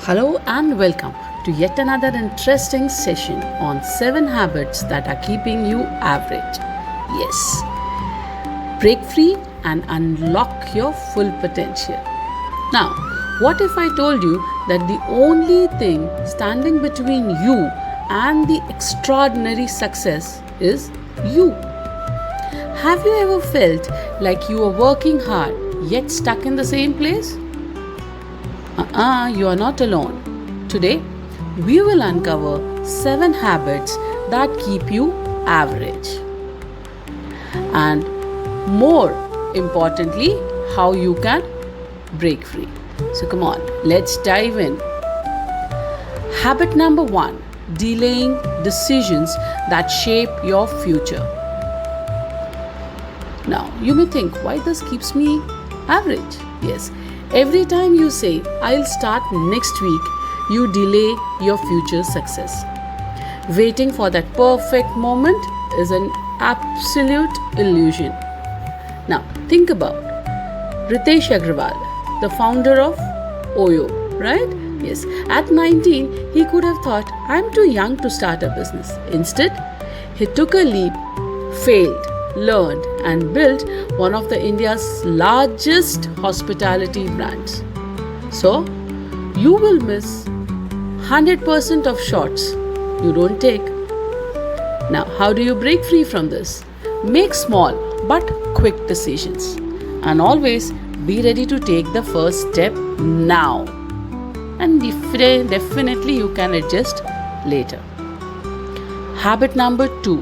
Hello and welcome to yet another interesting session on 7 habits that are keeping you average. Yes, break free and unlock your full potential. Now, what if I told you that the only thing standing between you and the extraordinary success is you? Have you ever felt like you are working hard yet stuck in the same place? You are not alone. Today, we will uncover 7 habits that keep you average. And more importantly, how you can break free. So come on, let's dive in. Habit number 1, delaying decisions that shape your future. Now, you may think, why this keeps me average? Yes, every time you say, I'll start next week, you delay your future success. Waiting for that perfect moment is an absolute illusion. Now, think about Ritesh Agarwal, the founder of OYO, right? Yes, at 19, he could have thought, I'm too young to start a business. Instead, he took a leap, failed, learned and built one of the India's largest hospitality brands. So, you will miss 100% of shots you don't take. Now, how do you break free from this? Make small but quick decisions and always be ready to take the first step now. And definitely you can adjust later. Habit number 2,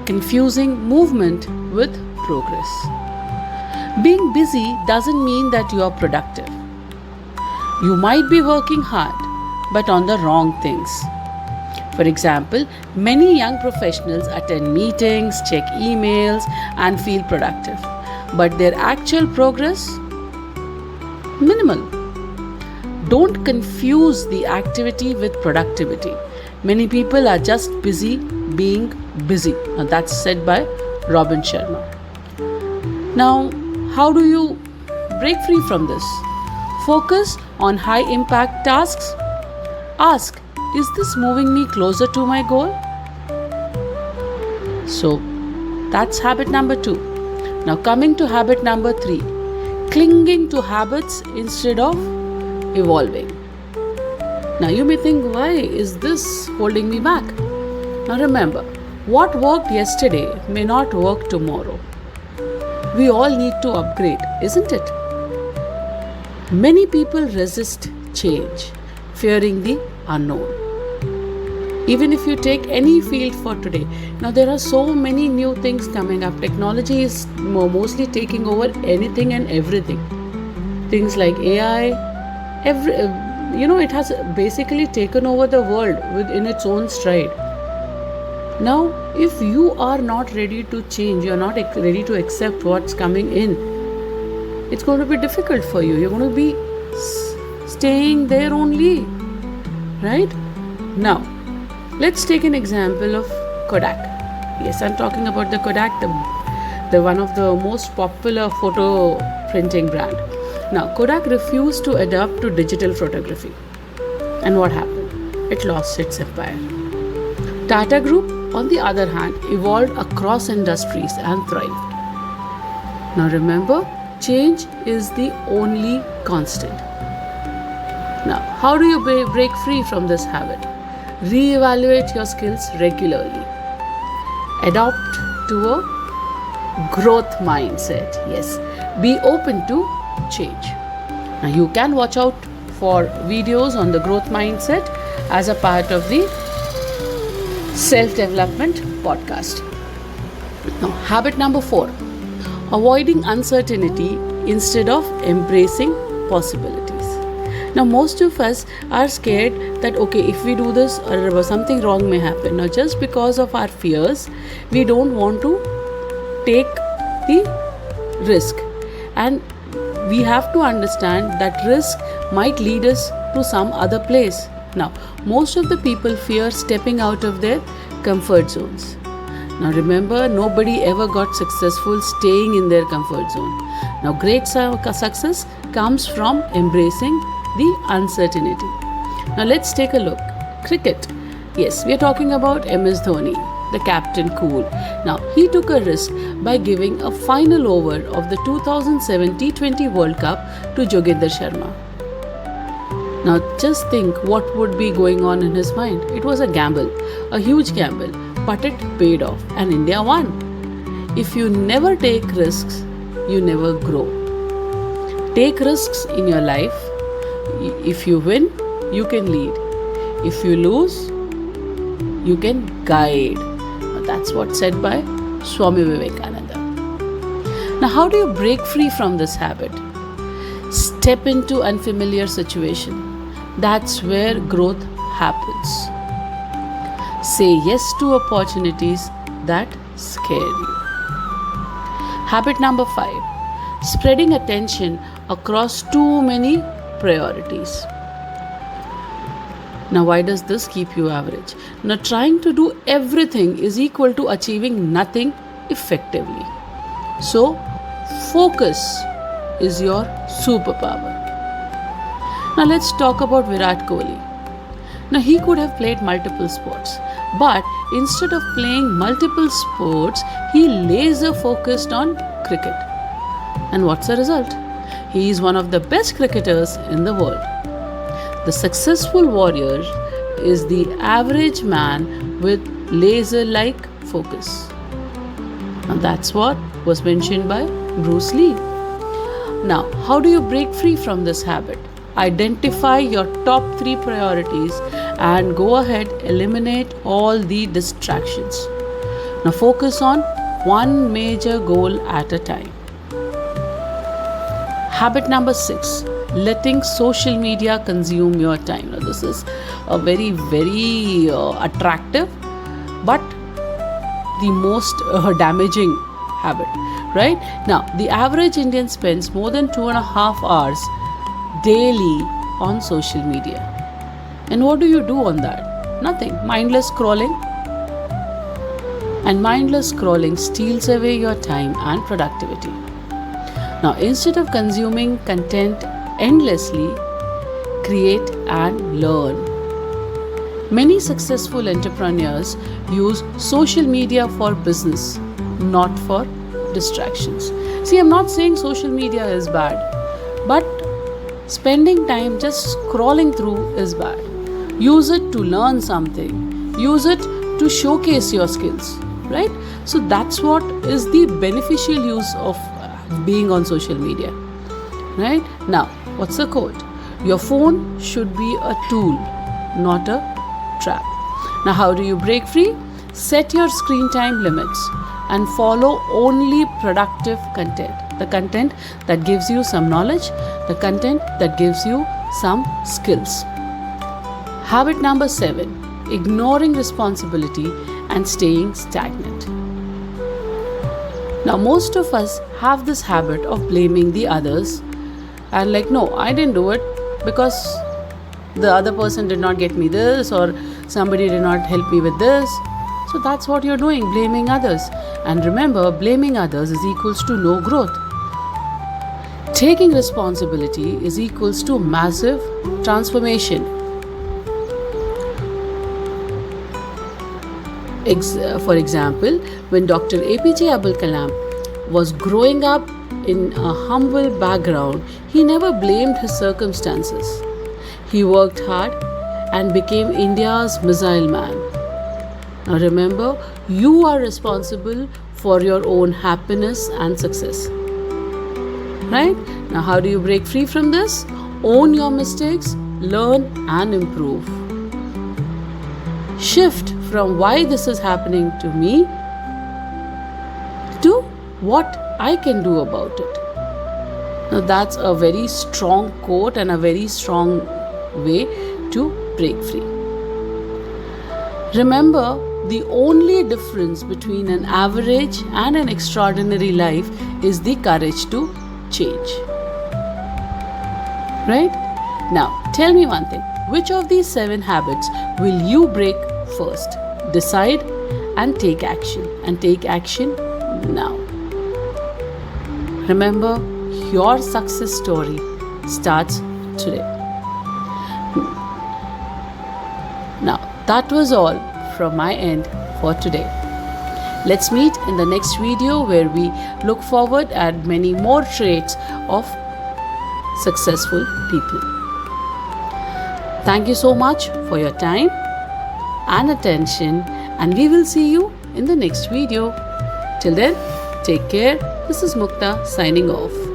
confusing movement with progress. Being busy doesn't mean that you are productive. You might be working hard, but on the wrong things. For example, many young professionals attend meetings, check emails, and feel productive, but their actual progress? Minimal. Don't confuse the activity with productivity. Many people are just busy being busy. Now that's said by Robin Sharma. Now, how do you break free from this? Focus on high impact tasks. Ask, is this moving me closer to my goal? So, that's habit number 2. Now coming to habit number 3, clinging to habits instead of evolving. Now you may think, why is this holding me back? Now remember, what worked yesterday may not work tomorrow. We all need to upgrade, isn't it? Many people resist change, fearing the unknown. Even if you take any field for today, now there are so many new things coming up. Technology is mostly taking over anything and everything. Things like AI, it has basically taken over the world in its own stride. Now, if you are not ready to change, you are not ready to accept what's coming in, it's going to be difficult for you. You're going to be staying there only, right? Now, let's take an example of Kodak. Yes, I'm talking about the Kodak, the one of the most popular photo printing brand. Now, Kodak refused to adapt to digital photography. And what happened? It lost its empire. Tata Group, on the other hand, evolved across industries and thrived. Now remember, change is the only constant. Now, how do you break free from this habit? Reevaluate your skills regularly. Adopt to a growth mindset. Yes, be open to change. Now, you can watch out for videos on the growth mindset as a part of the self-development podcast. Now, habit number 4, avoiding uncertainty instead of embracing possibilities. Now, most of us are scared that, if we do this, something wrong may happen. Now, just because of our fears, we don't want to take the risk. And we have to understand that risk might lead us to some other place. Now, most of the people fear stepping out of their comfort zones. Now remember, nobody ever got successful staying in their comfort zone. Now great success comes from embracing the uncertainty. Now let's take a look. Cricket. Yes, we are talking about MS Dhoni, the captain cool. Now he took a risk by giving a final over of the 2007 T20 World Cup to Jogendra Sharma. Now just think what would be going on in his mind. It was a gamble, a huge gamble, but it paid off and India won. If you never take risks, you never grow. Take risks in your life. If you win, you can lead. If you lose, you can guide. That's what's said by Swami Vivekananda. Now, how do you break free from this habit? Step into unfamiliar situation. That's where growth happens. Say yes to opportunities that scare you. Habit number 5. Spreading attention across too many priorities. Now, why does this keep you average? Now, trying to do everything is equal to achieving nothing effectively. So, focus is your superpower. Now, let's talk about Virat Kohli. Now, he could have played multiple sports, but instead of playing multiple sports, he laser focused on cricket. And what's the result? He is one of the best cricketers in the world. The successful warrior is the average man with laser-like focus. Now that's what was mentioned by Bruce Lee. Now, how do you break free from this habit? Identify your top 3 priorities and go ahead, eliminate all the distractions. Now focus on one major goal at a time. Habit number 6. Letting social media consume your time. Now this is a very, very attractive but the most damaging habit, right? Now, the average Indian spends more than 2.5 hours daily on social media. And what do you do on that? Nothing. Mindless scrolling. And mindless scrolling steals away your time and productivity. Now, instead of consuming content endlessly, create and learn. Many successful entrepreneurs use social media for business, not for distractions. See, I'm not saying social media is bad, but spending time just scrolling through is bad. Use it to learn something. Use it to showcase your skills, right? So that's what is the beneficial use of being on social media, right? Now, what's the quote? Your phone should be a tool, not a trap. Now, how do you break free? Set your screen time limits and follow only productive content. The content that gives you some knowledge, the content that gives you some skills. Habit number 7. Ignoring responsibility and staying stagnant. Now, most of us have this habit of blaming the others and like, no, I didn't do it because the other person did not get me this or somebody did not help me with this. So that's what you're doing, blaming others. And remember, blaming others is equals to no growth. Taking responsibility is equals to massive transformation. For example, when Dr. A.P.J. Abdul Kalam was growing up in a humble background, he never blamed his circumstances. He worked hard and became India's missile man. Now remember, you are responsible for your own happiness and success. Right? Now how do you break free from this? Own your mistakes, learn and improve. Shift from why this is happening to me to what I can do about it. Now that's a very strong quote and a very strong way to break free. Remember, the only difference between an average and an extraordinary life is the courage to change. Right? Now, tell me one thing. Which of these 7 habits will you break first? Decide and take action. And take action now. Remember, your success story starts today. That was all from my end for today. Let's meet in the next video where we look forward at many more traits of successful people. Thank you so much for your time and attention, and we will see you in the next video. Till then, take care. This is Mukta signing off.